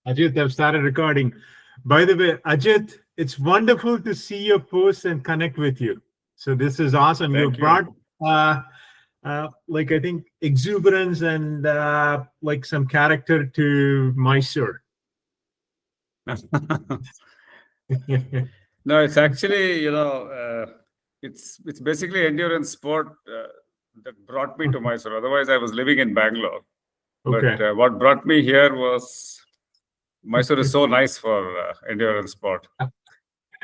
Ajith, I've started recording. By the way, Ajith, it's wonderful to see your posts and connect with you. So this is awesome. You Thank brought, you. like I think, exuberance and like some character to Mysore. No, it's actually, it's basically endurance sport that brought me to Mysore. Otherwise, I was living in Bangalore. Okay. But what brought me here was Mysore is so nice for endurance sport. Of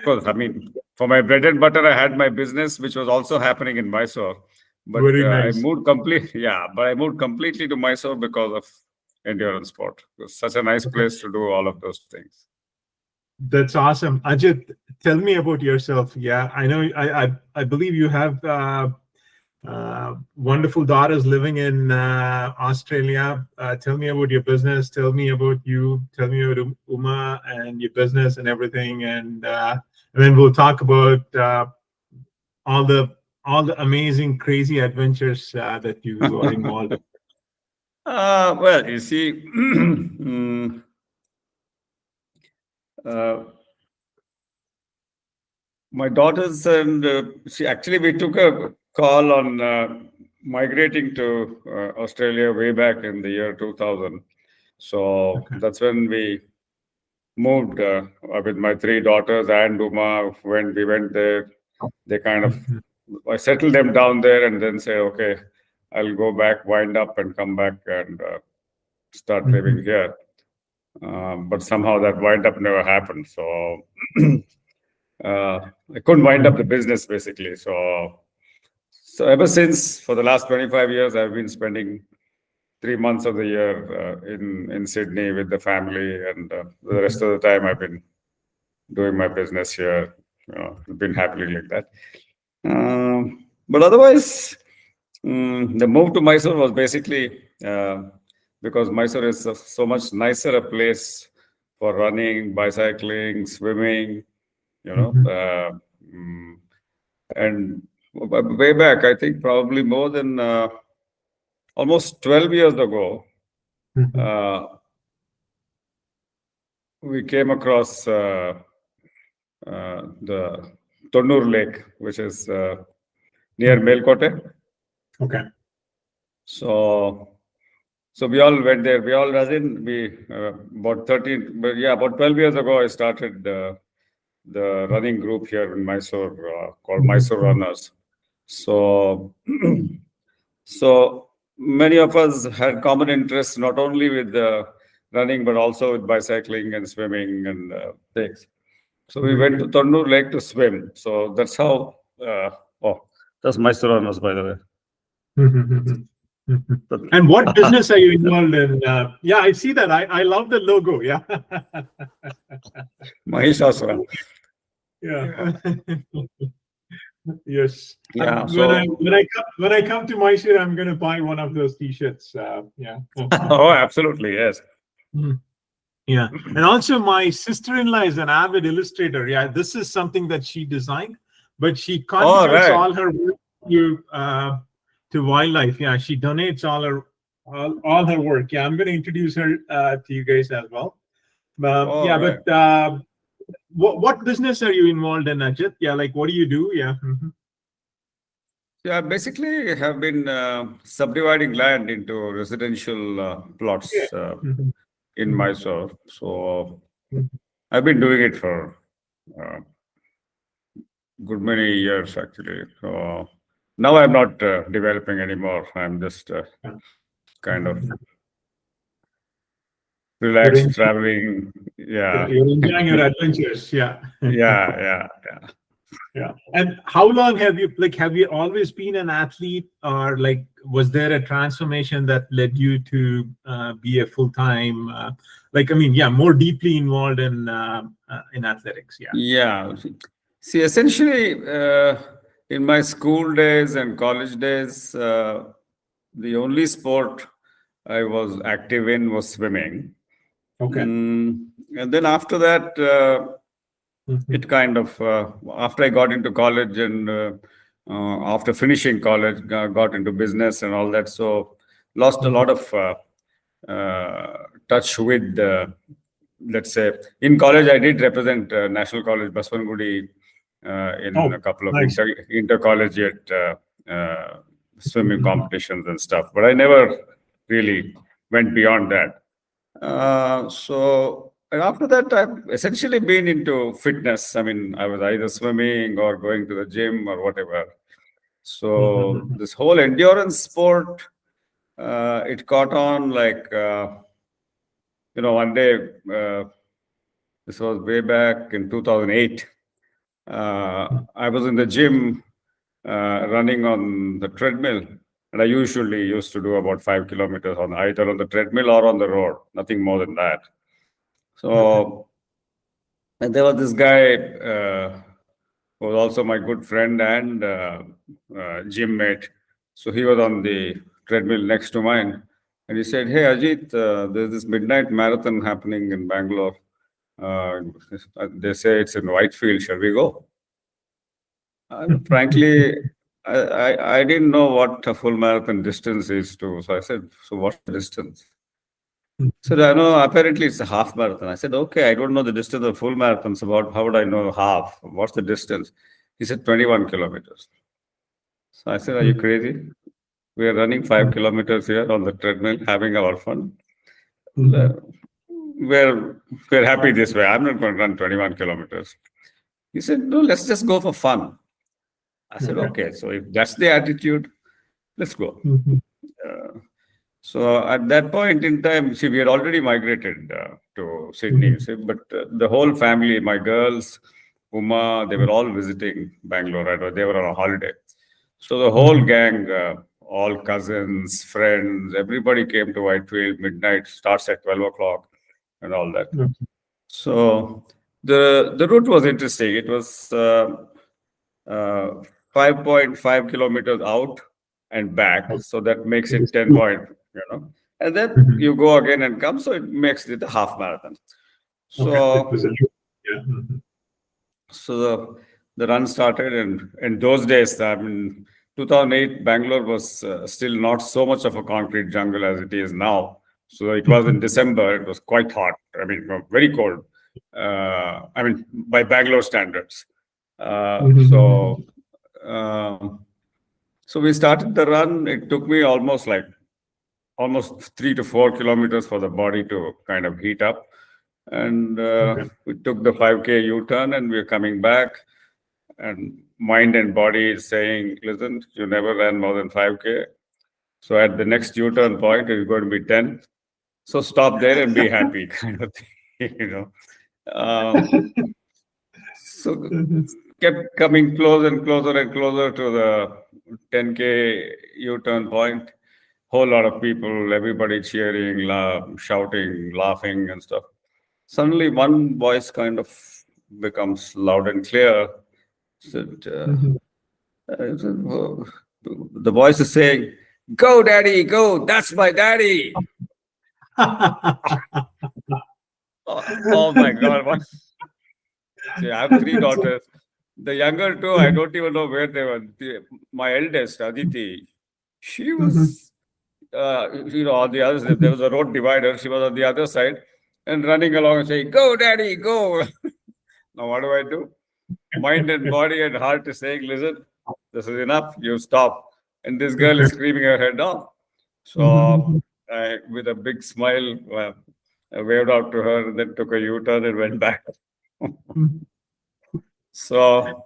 course, I mean, for my bread and butter, I had my business, which was also happening in Mysore. But Very I nice. moved but I moved completely to Mysore because of endurance sport. It was such a nice place to do all of those things. That's awesome. Ajith, tell me about yourself. Yeah, I know. I believe you have wonderful daughters living in Australia. Tell me about your business. Tell me about you. Tell me about Uma and your business and everything. And then we'll talk about all the amazing, crazy adventures that you are involved in. Well, you see, my daughters and we took a call on migrating to Australia way back in the year 2000. So that's when we moved with my three daughters and Uma. When we went there, they kind of, I settled them down there and then said, okay, I'll go back, wind up and come back and start living here. But somehow that wind up never happened. So I couldn't wind up the business basically. So ever since, for the last 25 years, I've been spending 3 months of the year in Sydney with the family, and the rest of the time I've been doing my business here. Been happily like that. But otherwise, the move to Mysore was basically because Mysore is so much nicer a place for running, bicycling, swimming, and way back, I think probably more than almost 12 years ago, we came across the Thonnur Lake, which is near Melkote. Okay. So we all went there. We all, as in, about 12 years ago, I started the running group here in Mysore called Mysoorunners. So many of us had common interests, not only with running, but also with bicycling and swimming and things. So we went to Thonnur Lake to swim. So that's how, that's Mysoorunners, by the way. And what business are you involved in? Yeah, I see that. I love the logo. Yeah. Mahishasura. Yeah. Yes. Yeah. When I come to Mysore, I'm going to buy one of those T-shirts. Yeah. Oh, absolutely, yes. Yeah, and also my sister-in-law is an avid illustrator. Yeah, this is something that she designed, but she contributes all her work to wildlife. Yeah, she donates all her work. Yeah, I'm going to introduce her to you guys as well. But what business are you involved in, Ajith? Yeah, like what do you do? Yeah. Yeah, basically have been subdividing land into residential plots in Mysore. So I've been doing it for good many years, actually. So now I'm not developing anymore. I'm just kind of relaxed, traveling. Yeah. You're enjoying your adventures. Yeah. Yeah. And how long have you always been an athlete, or was there a transformation that led you to be a full-time, more deeply involved in athletics? Yeah. See, essentially, in my school days and college days, the only sport I was active in was swimming. Okay. And then after that, it kind of, after I got into college and after finishing college, got into business and all that. So lost a lot of touch with let's say, in college, I did represent National College Baswangudi in a couple of nice. intercollegiate swimming competitions and stuff. But I never really went beyond that. And after that, I've essentially been into fitness. I mean, I was either swimming or going to the gym or whatever. So this whole endurance sport, it caught on like, one day, this was way back in 2008. I was in the gym running on the treadmill. And I usually used to do about 5 kilometers on either on the treadmill or on the road, nothing more than that. So, and there was this guy who was also my good friend and gym mate. So he was on the treadmill next to mine. And he said, "Hey, Ajith, there's this midnight marathon happening in Bangalore. They say it's in Whitefield. Shall we go?" Frankly, I didn't know what a full marathon distance is too. So I said, "So what's the distance?" So I know apparently it's a half marathon. I said, "Okay, I don't know the distance of full marathons. About how would I know half? What's the distance?" He said 21 kilometers. So I said, "Are you crazy? We are running 5 kilometers here on the treadmill, having our fun. We're happy this way. I'm not going to run 21 kilometers." He said, "No, let's just go for fun." I said, "Okay, so if that's the attitude, let's go." So at that point in time, see, we had already migrated to Sydney, but the whole family, my girls, Uma, they were all visiting Bangalore. They were on a holiday. So the whole gang, all cousins, friends, everybody came to Whitefield. Midnight starts at 12 o'clock and all that. So the route was interesting. It was 5.5 kilometers out and back. So that makes it 10 point, and then you go again and come. So it makes it a half marathon. So, so the run started, and in those days, I mean, 2008, Bangalore was still not so much of a concrete jungle as it is now. So it was in December. It was quite hot. I mean, very cold. I mean, by Bangalore standards. So we started the run. It took me almost 3 to 4 kilometers for the body to kind of heat up. And we took the 5K U-turn, and we're coming back. And mind and body is saying, "Listen, you never ran more than 5K. So at the next U-turn point, it's going to be 10. So stop there and be happy," kind of thing, So kept coming closer and closer and closer to the 10K U-turn point. Whole lot of people, everybody cheering, shouting, laughing and stuff. Suddenly one voice kind of becomes loud and clear. The voice is saying, "Go, daddy, go. That's my daddy." Oh my God. See, I have 3 daughters. The younger 2, I don't even know where they were. My eldest, Aditi, she was, on the other side. There was a road divider. She was on the other side and running along and saying, "Go, daddy, go." Now, what do I do? Mind and body and heart is saying, "Listen, this is enough. You stop." And this girl is screaming her head off. So I, with a big smile, I waved out to her and then took a U-turn and went back. So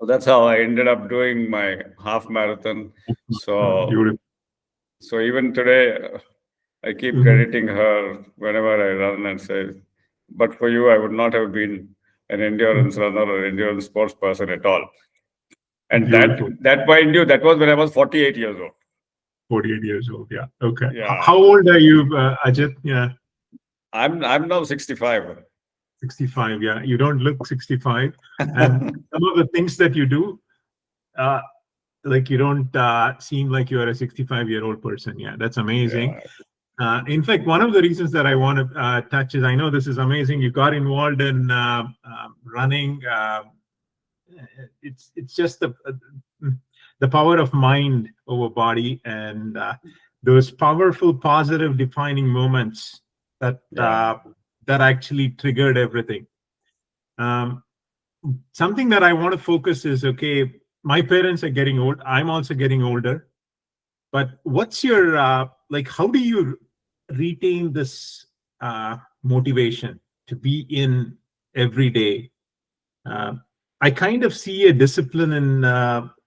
that's how I ended up doing my half marathon. So even today, I keep crediting her whenever I run and say, "But for you, I would not have been an endurance runner or endurance sports person at all." And that mind you, that was when I was 48 years old. 48 years old, yeah. Okay. Yeah. How old are you, Ajith? Yeah. I'm now 65. 65, yeah. You don't look 65. And some of the things that you do, like you don't seem like you are a 65-year-old person. Yeah, that's amazing. Yeah. In fact, one of the reasons that I want to touch is, I know this is amazing. You got involved in running. It's just the power of mind over body, and those powerful, positive, defining moments that that actually triggered everything. Um, Something that I want to focus is, okay, my parents are getting old. I'm also getting older. But what's your, like, how do you retain this motivation to be in every day? Uh, I kind of see a discipline in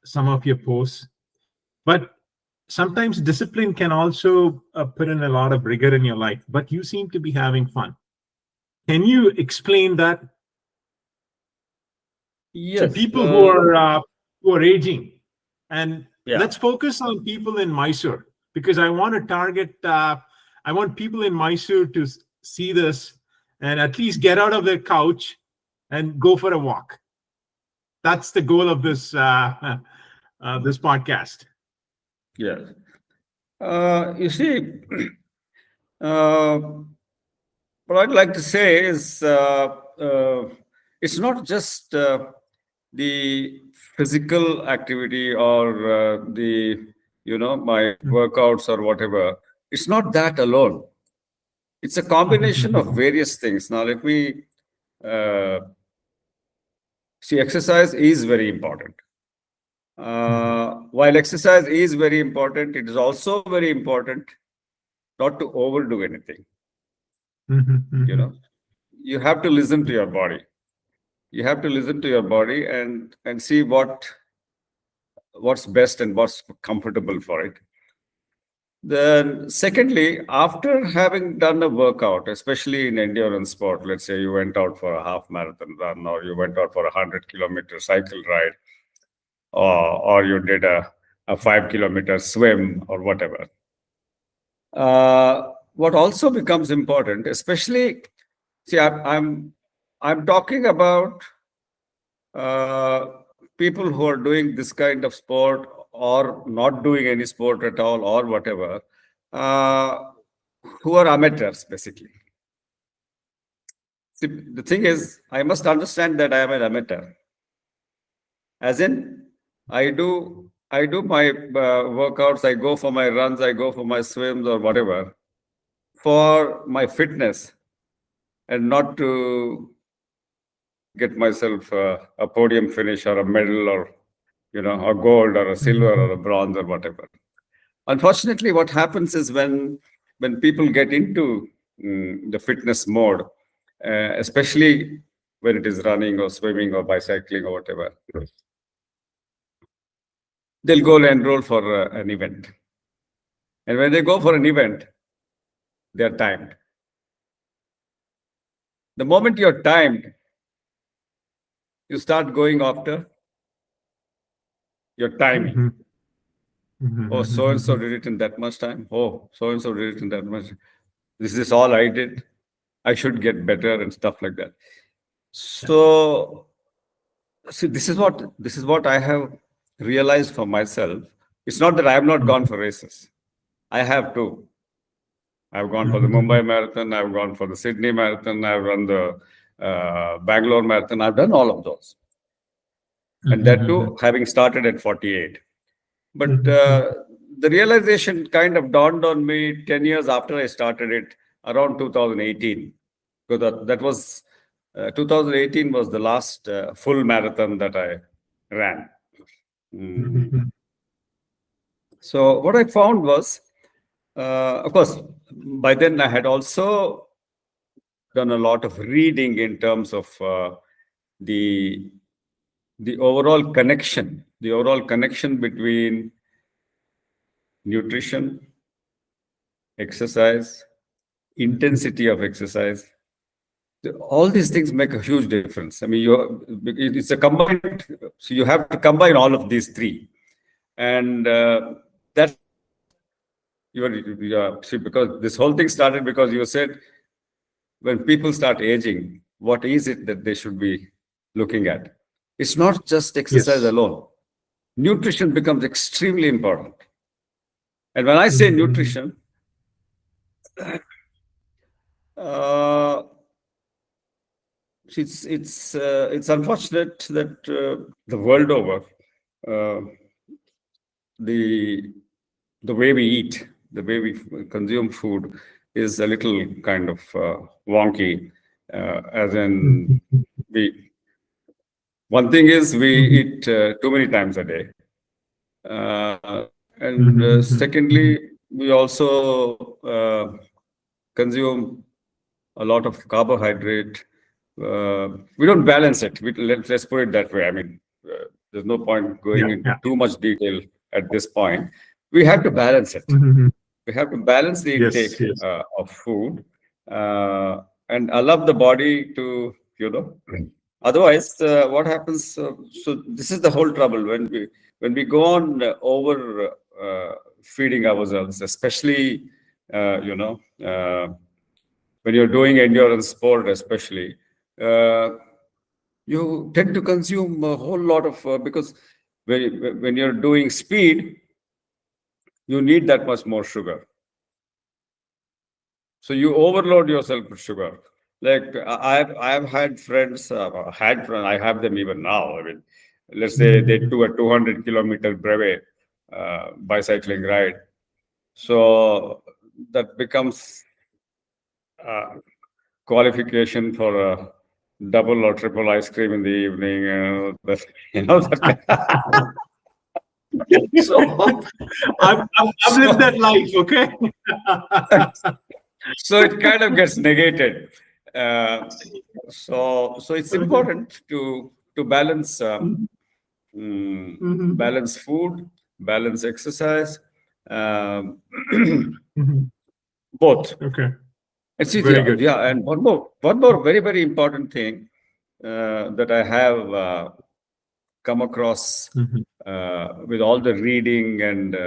some of your posts, but sometimes discipline can also put in a lot of rigor in your life, but you seem to be having fun. Can you explain that to Yes. people who are aging? And Yeah. let's focus on people in Mysore, because I want to target. I want people in Mysore to see this and at least get out of their couch and go for a walk. That's the goal of this this podcast. Yes. You see, uh, what I'd like to say is it's not just the physical activity or the, my workouts or whatever. It's not that alone. It's a combination of various things. Now, let me see, exercise is very important. While exercise is very important, it is also very important not to overdo anything. You have to listen to your body. You have to listen to your body and see what's best and what's comfortable for it. Then secondly, after having done a workout, especially in endurance sport, let's say you went out for a half marathon run, or you went out for a 100-kilometer cycle ride, or you did a 5-kilometer swim or whatever. What also becomes important, especially, see, I'm talking about people who are doing this kind of sport or not doing any sport at all or whatever, who are amateurs, basically. See, the thing is, I must understand that I am an amateur. As in, I do my workouts, I go for my runs, I go for my swims or whatever, for my fitness, and not to get myself a podium finish or a medal or a gold or a silver or a bronze or whatever. Unfortunately, what happens is when people get into the fitness mode, especially when it is running or swimming or bicycling or whatever, they'll go and enroll for an event. And when they go for an event, they're timed. The moment you're timed, you start going after your timing. Oh, so-and-so did it in that much time. Oh, so-and-so did it in that much. This is all I did. I should get better and stuff like that. So, see, this is what I have realized for myself. It's not that I have not gone for races. I have too. I've gone for the Mumbai Marathon. I've gone for the Sydney Marathon. I've run the Bangalore Marathon. I've done all of those. And that too, having started at 48. But the realization kind of dawned on me 10 years after I started it, around 2018. Because that was 2018 was the last full marathon that I ran. So what I found was, of course, by then I had also done a lot of reading in terms of the overall connection between nutrition, exercise, intensity of exercise. All these things make a huge difference. I mean, it's a combined, so you have to combine all of these three. And that's, see, because this whole thing started because you said, when people start aging, what is it that they should be looking at? It's not just exercise alone. Nutrition becomes extremely important. And when I say nutrition, it's unfortunate that the world over, the way we eat, the way we consume food is a little kind of wonky, as in one thing is we eat too many times a day. And secondly, we also consume a lot of carbohydrate. We don't balance it. Let's put it that way. I mean, there's no point going into too much detail at this point. We have to balance it. We have to balance the intake of food and allow the body to, Otherwise, what happens? So this is the whole trouble when we go on over feeding ourselves, especially when you're doing endurance sport, especially. You tend to consume a whole lot of because when you're doing speed, you need that much more sugar. So you overload yourself with sugar. Like I've had friends, I have them even now. I mean, let's say they do a 200-kilometer breve bicycling ride. So that becomes qualification for a double or triple ice cream in the evening. So I've lived that life. Okay. So it kind of gets negated. So it's important to balance balance food, balance exercise, both. Okay. Very good. Yeah, and one more very, very important thing that I have come across with all the reading and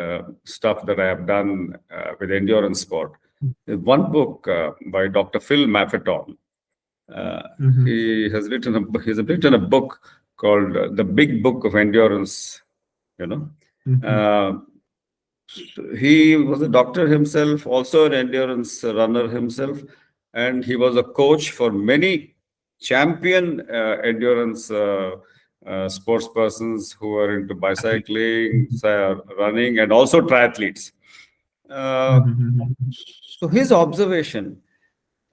stuff that I have done with endurance sport. There's one book by Dr. Phil Maffetone. He has written a book called The Big Book of Endurance. He was a doctor himself, also an endurance runner himself, and he was a coach for many champion endurance sports persons who are into bicycling, running, and also triathletes. So his observation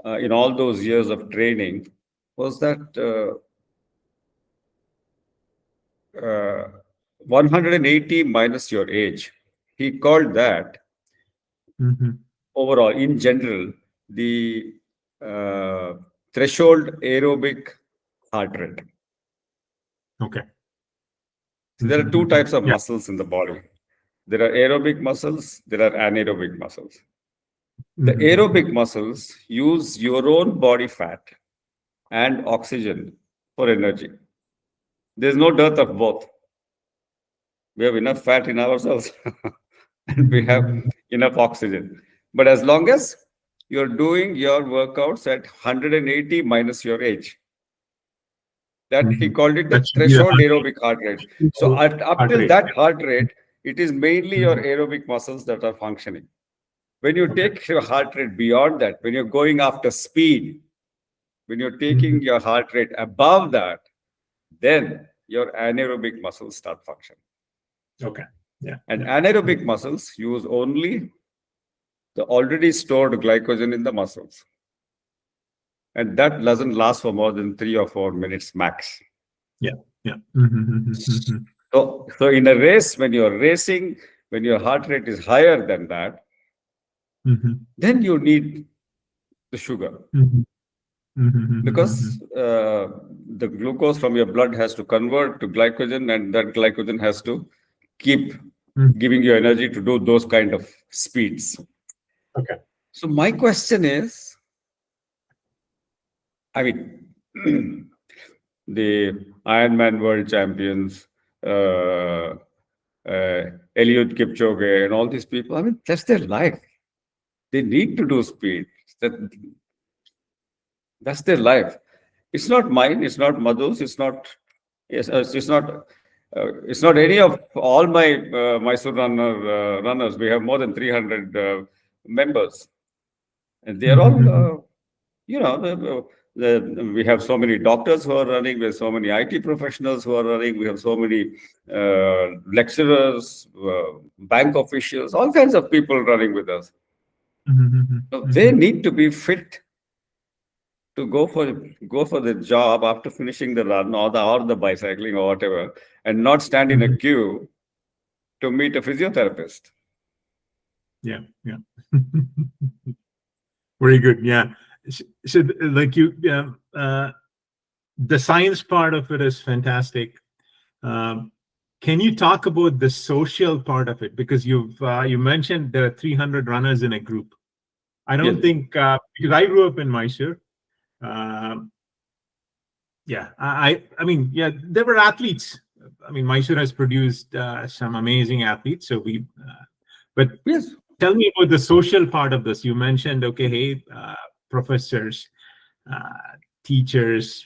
in all those years of training was that 180 minus your age. He called that overall, in general, the threshold aerobic heart rate. Okay. So there are two types of muscles in the body. There are aerobic muscles, there are anaerobic muscles. The aerobic muscles use your own body fat and oxygen for energy. There's no dearth of both. We have enough fat in ourselves and we have enough oxygen. But as long as you're doing your workouts at 180 minus your age, that he called it the threshold aerobic heart rate. So up till that heart rate, it is mainly your aerobic muscles that are functioning. When you take your heart rate beyond that, when you're going after speed, when you're taking your heart rate above that, then your anaerobic muscles start functioning. Okay. Yeah. And anaerobic muscles use only the already stored glycogen in the muscles. And that doesn't last for more than 3 or 4 minutes max. Yeah. Yeah. So in a race, when you're racing, when your heart rate is higher than that, then you need the sugar. Because the glucose from your blood has to convert to glycogen, and that glycogen has to keep giving you energy to do those kind of speeds. Okay. So my question is, I mean, the Ironman world champions, Eliud Kipchoge, and all these people, I mean, that's their life. They need to do speed. That's their life. It's not mine. It's not Madhu's. It's not any of all my Mysore runners. We have more than 300 members, and they are all, we have so many doctors who are running. We have so many IT professionals who are running. We have so many lecturers, bank officials, all kinds of people running with us. So they need to be fit to go for the job after finishing the run or the bicycling or whatever, and not stand in a queue to meet a physiotherapist. Yeah. Very good. Yeah. So like the science part of it is fantastic. Can you talk about the social part of it? Because you mentioned there are 300 runners in a group. I don't think because I grew up in Mysore. Yeah, I mean, yeah, there were athletes. I mean, Mysore has produced some amazing athletes. So but yes, tell me about the social part of this. You mentioned, okay, hey, professors, teachers,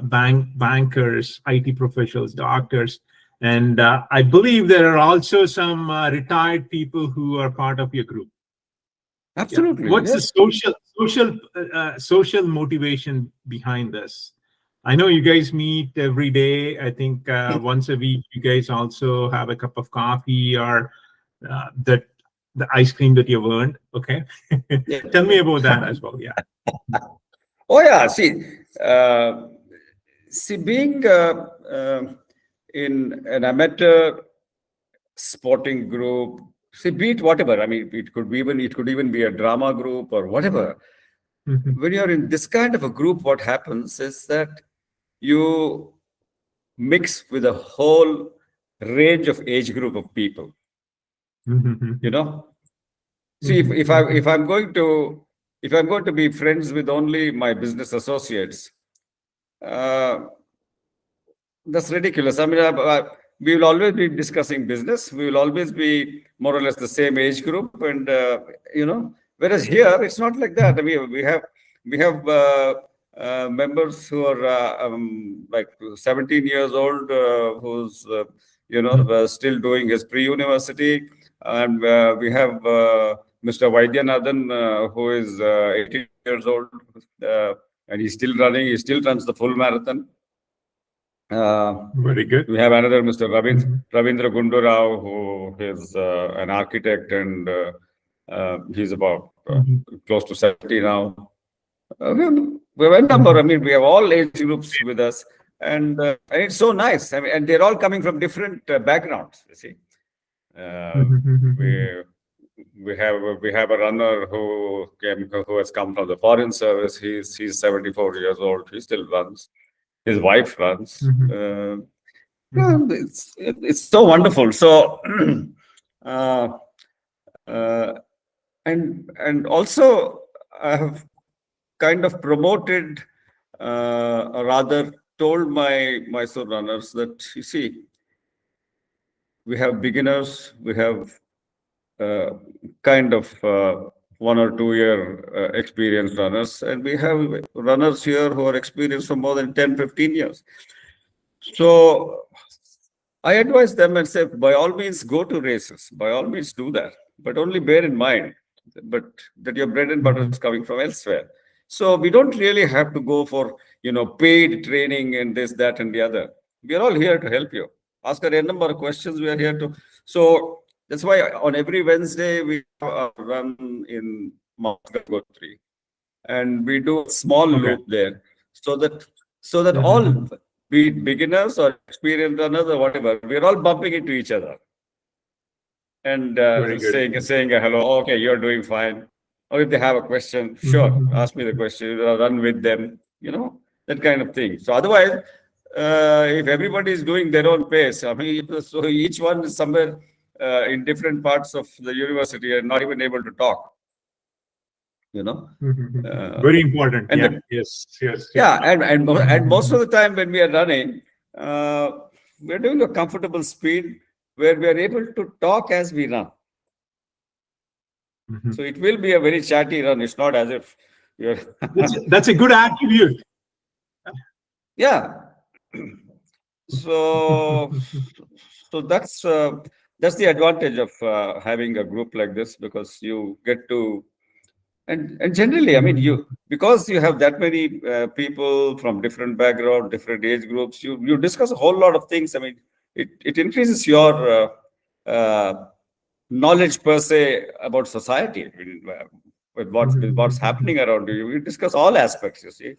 bankers, IT professionals, doctors, and I believe there are also some retired people who are part of your group. absolutely. Yeah. What's yes. the social motivation behind this? I know you guys meet every day. I think once a week you guys also have a cup of coffee or the ice cream that you've earned. Okay, tell me about that as well. Yeah. Oh yeah. See, being in an amateur sporting group, see, be it whatever. I mean, it could even be a drama group or whatever. When you're in this kind of a group, what happens is that you mix with a whole range of age group of people. You know, see, if I'm going to be friends with only my business associates, that's ridiculous. I mean, we will always be discussing business. We will always be more or less the same age group, and whereas here it's not like that. I mean, we have members who are like 17 years old, who's still doing his pre-university, and we have Mr. Vaidyanathan, who is 18 years old, and he's still running. He still runs the full marathon. Very good. We have another Mr. Ravindra Gundurao, who is an architect, and he's about close to 70 now. We have a number. I mean, we have all age groups with us, and it's so nice. I mean, and they're all coming from different backgrounds. You see, we have a runner who has come from the foreign service. He's 74 years old. He still runs. His wife runs. It's so wonderful. So, and also I have kind of promoted, or rather told my Mysorerunners that, you see, we have beginners, we have kind of 1 or 2 year experienced runners, and we have runners here who are experienced for more than 10, 15 years. So I advise them and say, by all means, go to races. By all means, do that. But only bear in mind that your bread and butter is coming from elsewhere. So we don't really have to go for, paid training and this, that, and the other. We are all here to help you. Ask a number of questions. We are here to. So that's why on every Wednesday, we run in Mount Gangotri. And we do a small loop there so that all, be it beginners or experienced runners or whatever, we're all bumping into each other and saying a hello. Okay, you're doing fine. Or if they have a question, sure, ask me the question. Run with them. That kind of thing. So otherwise, if everybody is doing their own pace, I mean, so each one is somewhere in different parts of the university and not even able to talk. Very important. And yes. Yeah, and most of the time when we are running, we're doing a comfortable speed where we are able to talk as we run. So it will be a very chatty run. It's not as if you're. That's a good attribute. Yeah. So that's the advantage of having a group like this, because you get to. And generally, I mean, because you have that many people from different background, different age groups, you discuss a whole lot of things. I mean, it increases your knowledge per se about society. with what's happening around you. We discuss all aspects, you see.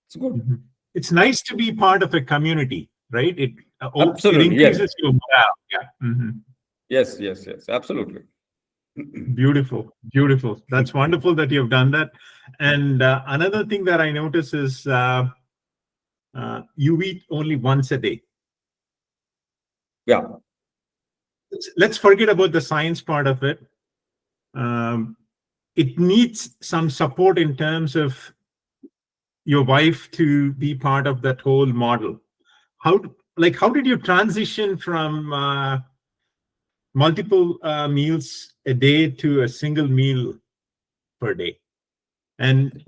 It's good. It's nice to be part of a community, right? It Absolutely, increases yes. your morale. Yeah. Yes, absolutely. Beautiful. That's wonderful that you've done that. And another thing that I notice is you eat only once a day. Yeah. Let's forget about the science part of it. It needs some support in terms of your wife to be part of that whole model. How did you transition from multiple meals a day to a single meal per day? And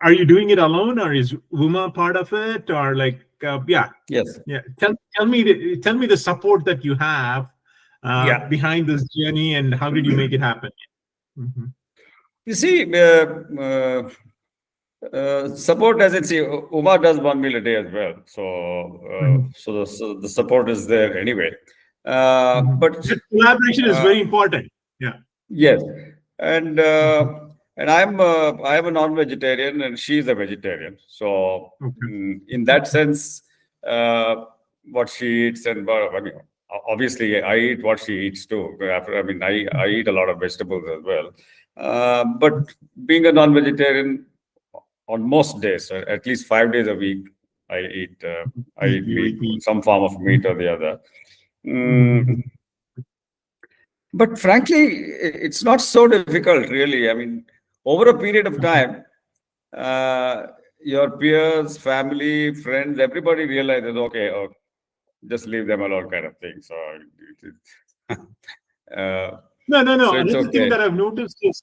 are you doing it alone, or is Uma part of it, or Yes. Tell me the support that you have behind this journey, and how did you make it happen? You see, support, as in, see, Uma does 1 meal a day as well. So the support is there anyway. But the collaboration is very important. Yeah. Yes, and I'm a non-vegetarian and she's a vegetarian. So in that sense, what she eats and I mean, obviously I eat what she eats too. I eat a lot of vegetables as well. But being a non-vegetarian, on most days, at least 5 days a week, I eat meat, some form of meat or the other. But frankly, it's not so difficult, really. I mean, over a period of time, your peers, family, friends, everybody realizes, okay, just leave them alone, kind of thing. So, no. So Another thing that I've noticed is,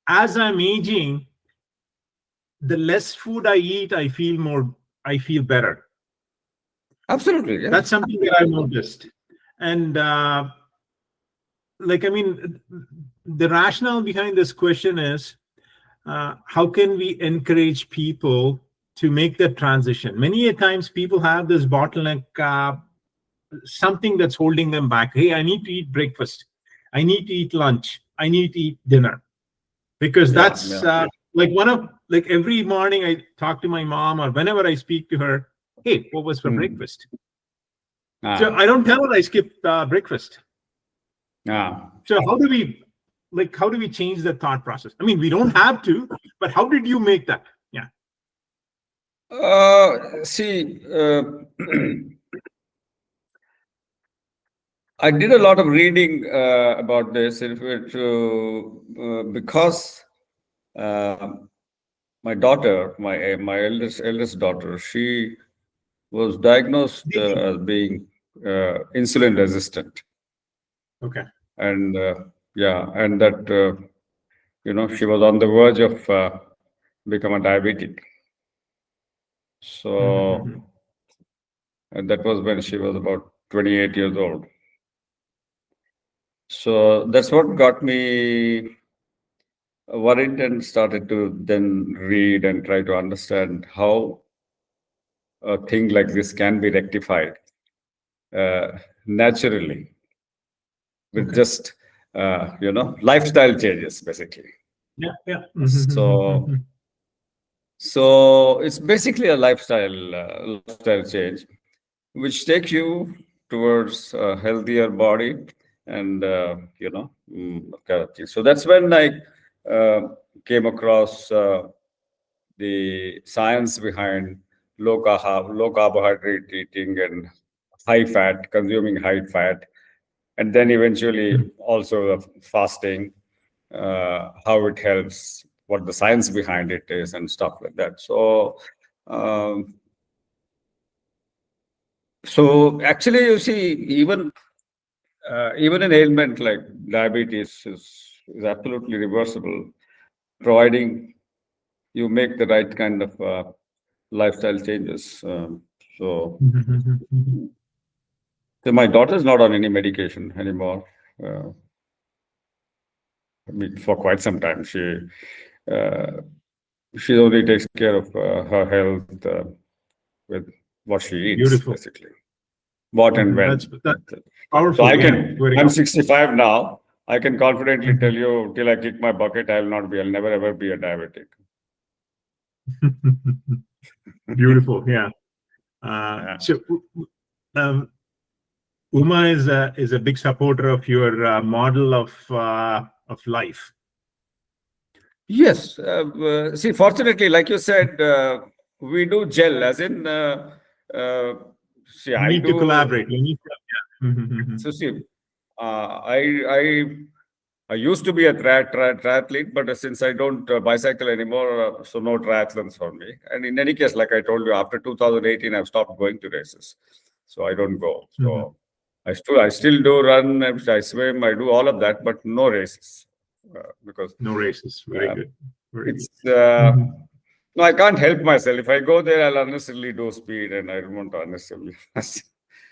as I'm aging, the less food I eat, I feel better. Absolutely, yeah. That's something that I've noticed. And the rationale behind this question is, how can we encourage people to make that transition? Many a times people have this bottleneck, something that's holding them back. Hey, I need to eat breakfast. I need to eat lunch. I need to eat dinner. Because that's every morning I talk to my mom, or whenever I speak to her, hey, what was for breakfast? So I don't tell her I skipped breakfast. So how do we change the thought process? I mean, we don't have to, but how did you make that? Yeah. See, I did a lot of reading about this because my daughter, my eldest daughter, she was diagnosed as being insulin resistant. Okay. And and that she was on the verge of become a diabetic. So and that was when she was about 28 years old. So that's what got me worried, and started to then read and try to understand how a thing like this can be rectified naturally with just lifestyle changes, basically. Yeah. So it's basically a lifestyle change, which takes you towards a healthier body, and kind of thing. So that's when I came across the science behind low carbohydrate eating and consuming high fat, and then eventually also the fasting, how it helps, what the science behind it is, and stuff like that. So actually, you see, even an ailment like diabetes is absolutely reversible, providing you make the right kind of lifestyle changes. So my daughter's not on any medication anymore. For quite some time, she only takes care of her health with what she eats. Beautiful. Basically. What and when. That's powerful. So I'm 65 now. I can confidently tell you, till I kick my bucket, I'll never ever be a diabetic. Beautiful, yeah. So, Uma is a big supporter of your model of life. Yes. See, fortunately, like you said, we do gel, as in, see, You need to collaborate. You need to, So see, I used to be a triathlete, but since I don't bicycle anymore, so no triathlons for me. And in any case, like I told you, after 2018, I've stopped going to races, so I don't go. So I still do run, I swim, I do all of that, but no races because no races. Very good. Very it's good. no, I can't help myself. If I go there, I'll unnecessarily do speed, and I don't want to unnecessarily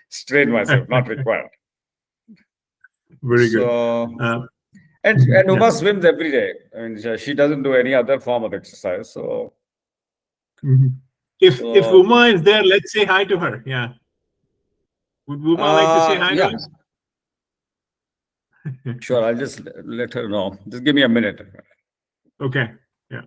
strain myself. Not required. Very good. And Uma swims every day. I mean, she doesn't do any other form of exercise. So, if Uma is there, let's say hi to her. Yeah. Would Uma like to say hi to us? Sure, I'll just let her know. Just give me a minute. Okay. Yeah.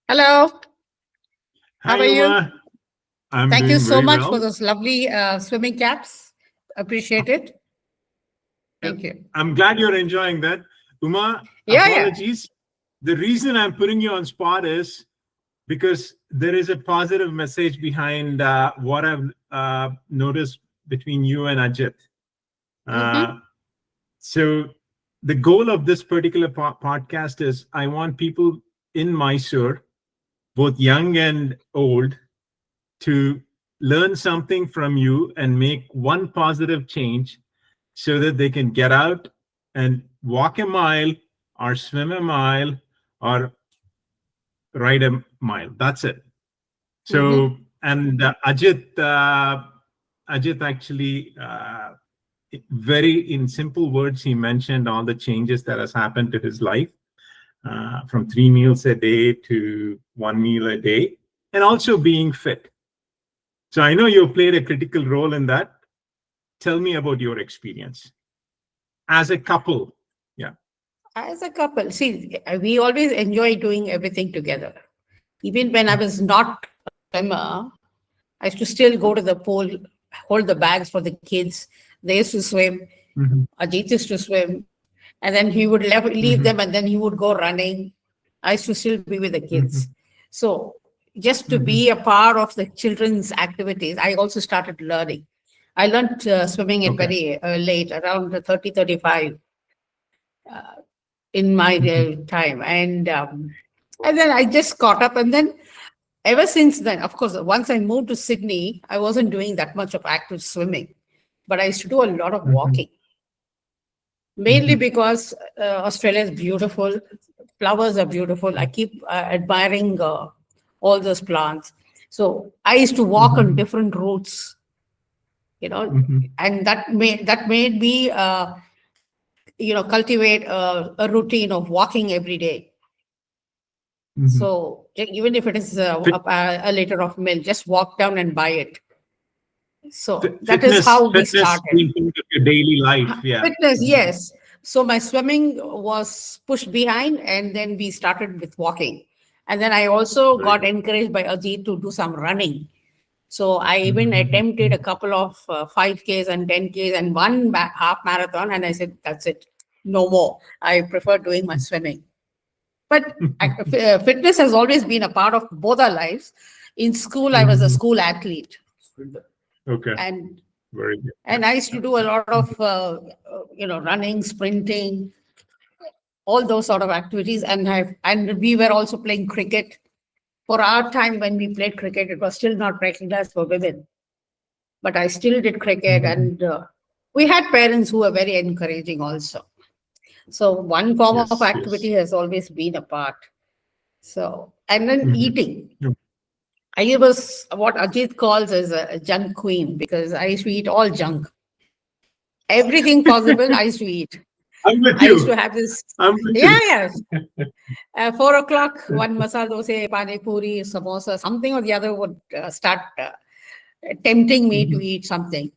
Hello. Hi, how are you? Thank you so much well. for those lovely swimming caps. Appreciate it. Thank you. I'm glad you're enjoying that. Uma, apologies. The reason I'm putting you on spot is because there is a positive message behind what I've noticed between you and Ajith. So the goal of this particular podcast is I want people in Mysore, both young and old, to learn something from you and make one positive change so that they can get out and walk a mile or swim a mile or ride a mile. That's it. So, and Ajith actually, very in simple words, he mentioned all the changes that has happened to his life, from 3 meals a day to 1 meal a day, and also being fit. So I know you played a critical role in that. Tell me about your experience as a couple. Yeah. As a couple, see, we always enjoy doing everything together. Even when I was not a swimmer, I used to still go to the pool, hold the bags for the kids. They used to swim. Ajith used to swim. And then he would leave them and then he would go running. I used to still be with the kids. So just to be a part of the children's activities, I also started learning. I learned swimming at very late, around 30, 35 in my time. And then I just caught up. And then ever since then, of course, once I moved to Sydney, I wasn't doing that much of active swimming, but I used to do a lot of walking. Mainly because Australia is beautiful. Flowers are beautiful. I keep admiring all those plants. So I used to walk on different routes and that made me, cultivate a routine of walking every day. So even if it is a liter of milk, just walk down and buy it. So that is how we started. Your daily life, yeah. Fitness, yes. So my swimming was pushed behind, and then we started with walking. And then I also got encouraged by Ajith to do some running. So I even attempted a couple of 5Ks and 10Ks and one half marathon. And I said, that's it. No more. I prefer doing my swimming. But fitness has always been a part of both our lives. In school, I was a school athlete. Okay. And very good. And I used to do a lot of, running, sprinting, all those sort of activities. And we were also playing cricket. For our time when we played cricket, it was still not recognized for women. But I still did cricket. And we had parents who were very encouraging also. So one form of activity has always been a part. So, and then eating. I was what Ajith calls as a junk queen, because I used to eat all junk. Everything possible, I used to eat. I'm with you. I used to have this. Yes. 4 o'clock, one masala dosa, pani puri, samosa, something or the other would start tempting me to eat something.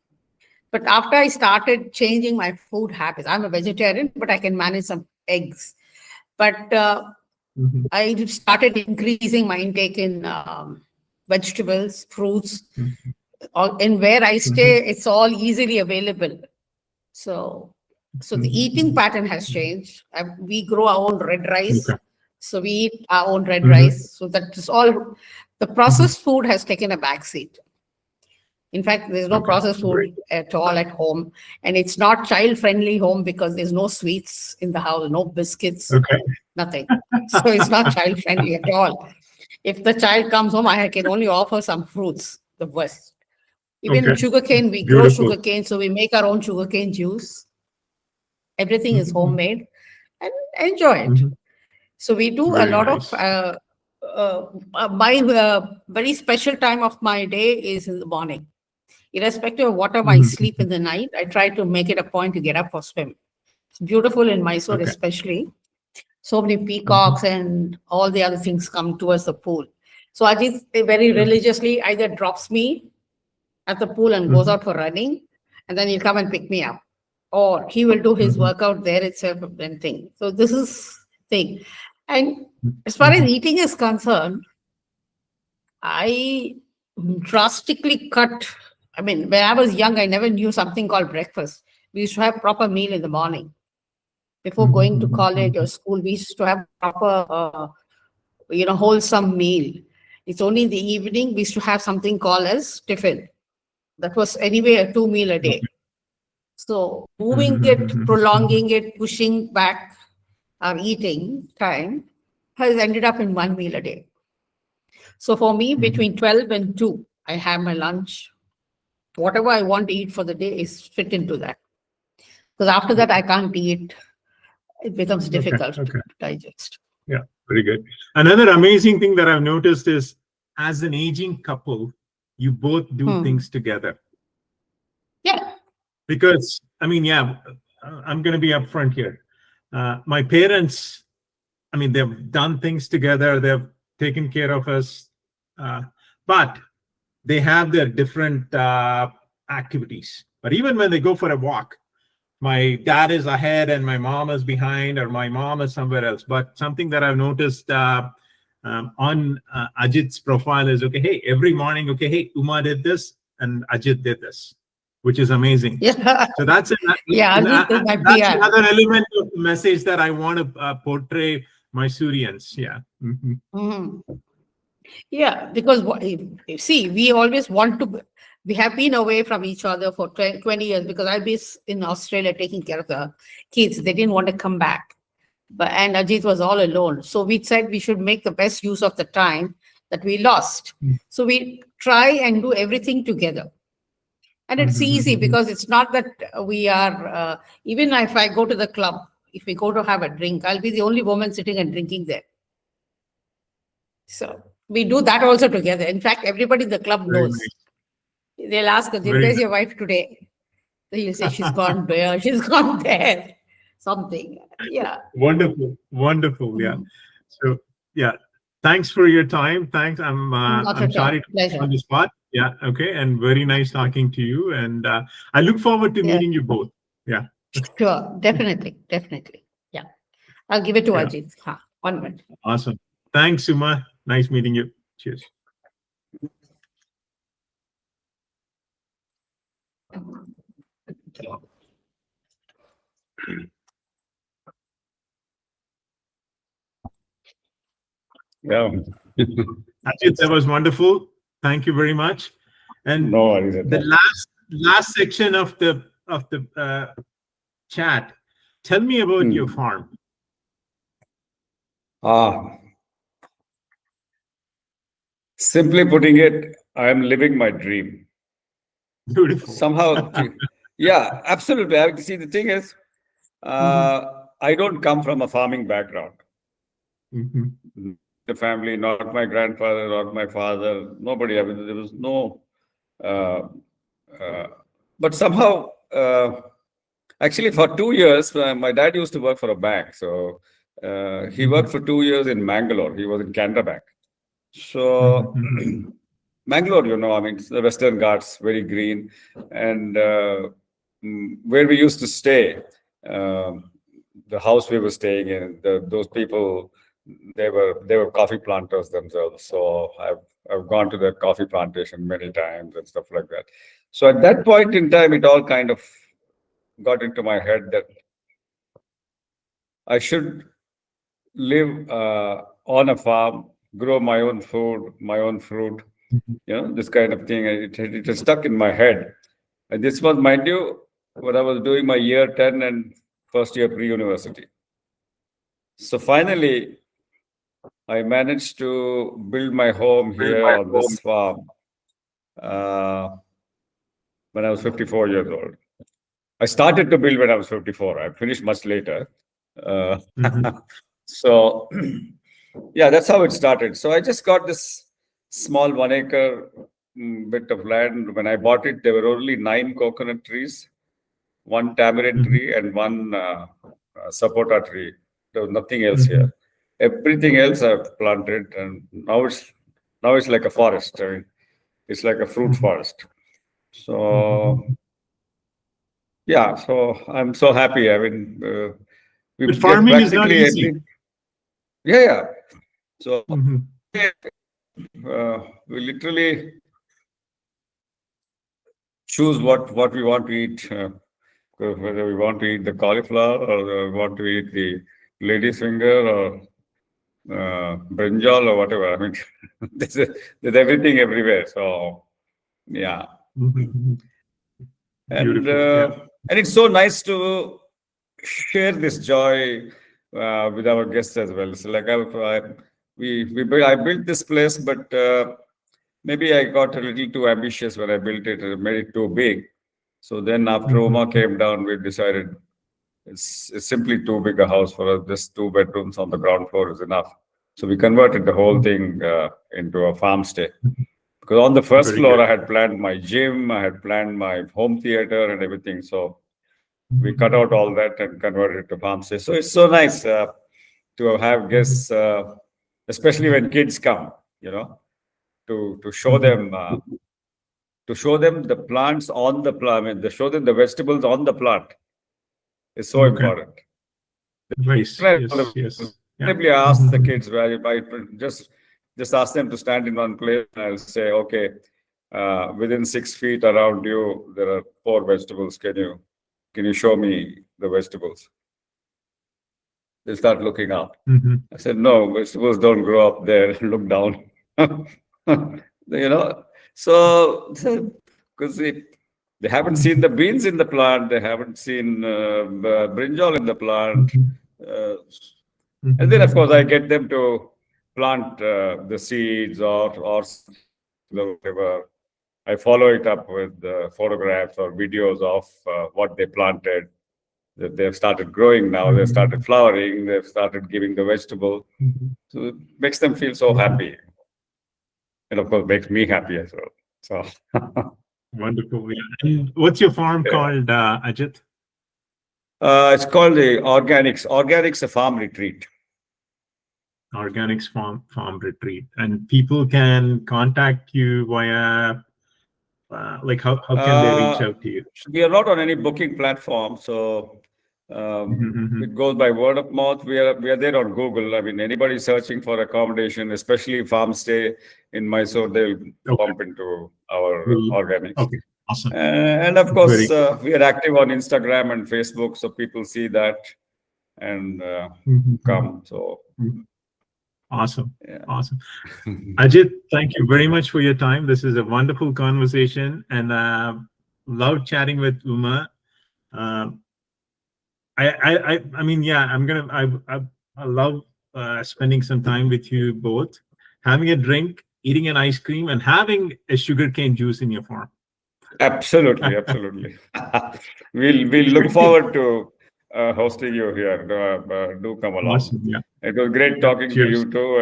But after I started changing my food habits, I'm a vegetarian, but I can manage some eggs. But I started increasing my intake in vegetables, fruits. And where I stay, it's all easily available. So the eating pattern has changed. We grow our own red rice. Okay. So we eat our own red rice. So that is all. The processed food has taken a backseat. In fact, there's no processed food at all at home. And it's not child-friendly home because there's no sweets in the house, no biscuits, nothing. So it's not child-friendly at all. If the child comes home, I can only offer some fruits, the worst. Even sugarcane, we grow sugarcane, so we make our own sugarcane juice. Everything is homemade and enjoy it. So we do a lot of, my very special time of my day is in the morning. Irrespective of what time I sleep in the night, I try to make it a point to get up for swim. It's beautiful in Mysore, especially. So many peacocks and all the other things come towards the pool. So Ajith very religiously either drops me at the pool and goes out for running, and then he'll come and pick me up. Or he will do his workout there itself and thing. So this is thing. And as far as eating is concerned, I drastically cut. I mean, when I was young, I never knew something called breakfast. We used to have proper meal in the morning. Before going to college or school, we used to have proper, wholesome meal. It's only in the evening we used to have something called as tiffin. That was anyway a 2 meal a day. So moving it, prolonging it, pushing back our eating time has ended up in 1 meal a day. So for me, between 12 and 2, I have my lunch. Whatever I want to eat for the day is fit into that. Because after that, I can't eat. It becomes difficult to digest. Yeah, very good. Another amazing thing that I've noticed is, as an aging couple, you both do things together. Yeah. Because, I'm going to be upfront here. My parents, they've done things together. They've taken care of us. But they have their different activities. But even when they go for a walk, my dad is ahead and my mom is behind, or my mom is somewhere else. But something that I've noticed on Ajith's profile is, every morning, Uma did this and Ajith did this, which is amazing. Yeah. So that's that's another element of the message that I want to portray Mysoreans. Yeah. Yeah, because see, we always want to. We have been away from each other for 20 years because I was in Australia taking care of the kids. They didn't want to come back. And Ajith was all alone. So we said we should make the best use of the time that we lost. So we try and do everything together. And it's easy because it's not that we are, even if I go to the club, if we go to have a drink, I'll be the only woman sitting and drinking there. So we do that also together. In fact, everybody in the club knows. They'll ask her, where's your wife today? So you'll say, she's gone there, she's gone there. Something. Yeah. Wonderful. Wonderful. Yeah. So, yeah. Thanks for your time. Thanks. I'm sorry to put you on the spot. Yeah. Okay. And very nice talking to you. And I look forward to meeting you both. Yeah. Sure. Definitely. Definitely. Yeah. I'll give it to Ajith. 1 minute. Awesome. Thanks, Suma. Nice meeting you. Cheers. Yeah. Ajith, that was wonderful. Thank you very much. And no worries at the last section of the chat. Tell me about your farm. Simply putting it, I am living my dream. Beautiful. Somehow, yeah, absolutely. See, the thing is, I don't come from a farming background. The family, not my grandfather, not my father, nobody. I mean, there was no. But somehow, actually, for 2 years, my dad used to work for a bank. So he worked for 2 years in Mangalore. He was in Canara Bank. So Mangalore, you know, I mean, it's the Western Ghats, very green, and where we used to stay, the house we were staying in, those people, they were coffee planters themselves. So I've gone to their coffee plantation many times and stuff like that. So at that point in time, it all kind of got into my head that I should live on a farm, grow my own food, my own fruit, you know, this kind of thing. It has stuck in my head. And this was, mind you, when I was doing my year 10 and first year pre-university. So finally, I managed to build my home here on this farm when I was 54 years old. I started to build when I was 54. I finished much later. So, yeah, that's how it started. So I just got this small 1 acre bit of land. When I bought it, there were only 9 coconut trees, 1 tamarind tree, and 1 sapota tree. There was nothing else here. Everything else I've planted, and now it's like a forest. I mean, it's like a fruit forest. So yeah, so I'm so happy. I mean, but farming is not easy. Yeah. So we literally choose what we want to eat, whether we want to eat the cauliflower or we want to eat the lady's finger or brinjal or whatever. I mean, there's everything everywhere. So yeah. And it's so nice to share this joy with our guests as well. So like I built this place, but maybe I got a little too ambitious when I built it and made it too big. So then after Oma came down, we decided it's simply too big a house for us. Just 2 bedrooms on the ground floor is enough. So we converted the whole thing into a farm stay. Because on the first floor, I had planned my gym, I had planned my home theater and everything. So we cut out all that and converted it to farm stay. So it's so nice to have guests, especially when kids come, you know, to show them the plants on the plant. I mean, to show them the vegetables on the plant is so important. Nice. Yes. Simply ask the kids, I just ask them to stand in one place, and I'll say, okay, within 6 feet around you, there are 4 vegetables. Can you show me the vegetables? They start looking up. I said, no, vegetables don't grow up there. Look down. You know, so because they haven't seen the beans in the plant, they haven't seen brinjal in the plant. And then, of course, I get them to plant the seeds or whatever. I follow it up with photographs or videos of what they planted. That they've started growing now, they've started flowering, they've started giving the vegetable. So it makes them feel so happy. And of course, makes me happy as well. So Wonderful. Yeah. And what's your farm called, Ajith? It's called the Organics a Farm Retreat. Organics Farm Retreat. And people can contact you via, like, how can they reach out to you? We are not on any booking platform, so it goes by word of mouth. We are there on Google. I mean, anybody searching for accommodation, especially farm stay in Mysore, they'll bump into our Organics. Okay, awesome. And of course, we are active on Instagram and Facebook, so people see that and come. So awesome. Yeah. Awesome. Ajith, thank you very much for your time. This is a wonderful conversation, and love chatting with Uma. I mean, yeah, I love spending some time with you both, having a drink, eating an ice cream, and having a sugarcane juice in your farm. Absolutely, absolutely. We'll look forward to hosting you here. Do come along. Awesome, yeah. It was great talking to you too,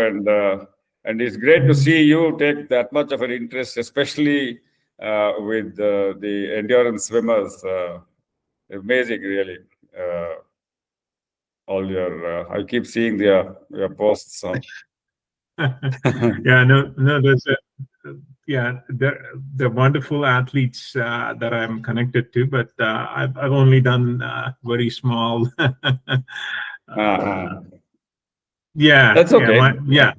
and it's great to see you take that much of an interest, especially with the endurance swimmers. Amazing, really. All your I keep seeing your posts on. Yeah, no, there's they're wonderful athletes that I'm connected to, but I've only done very small. Yeah, that's okay. Yeah,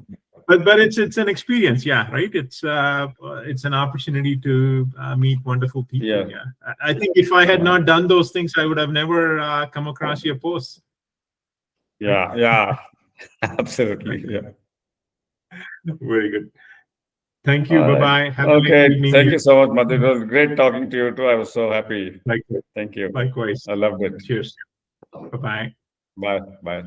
but it's an experience, yeah, right? It's an opportunity to meet wonderful people. Yeah, I think if I had not done those things, I would have never come across your posts. Yeah, absolutely. Yeah, very good. Thank you. Bye bye. Okay, thank you so much, Madhu. It was great talking to you too. I was so happy. Likewise. Thank you. Likewise. I loved it. Cheers. Bye bye. Bye.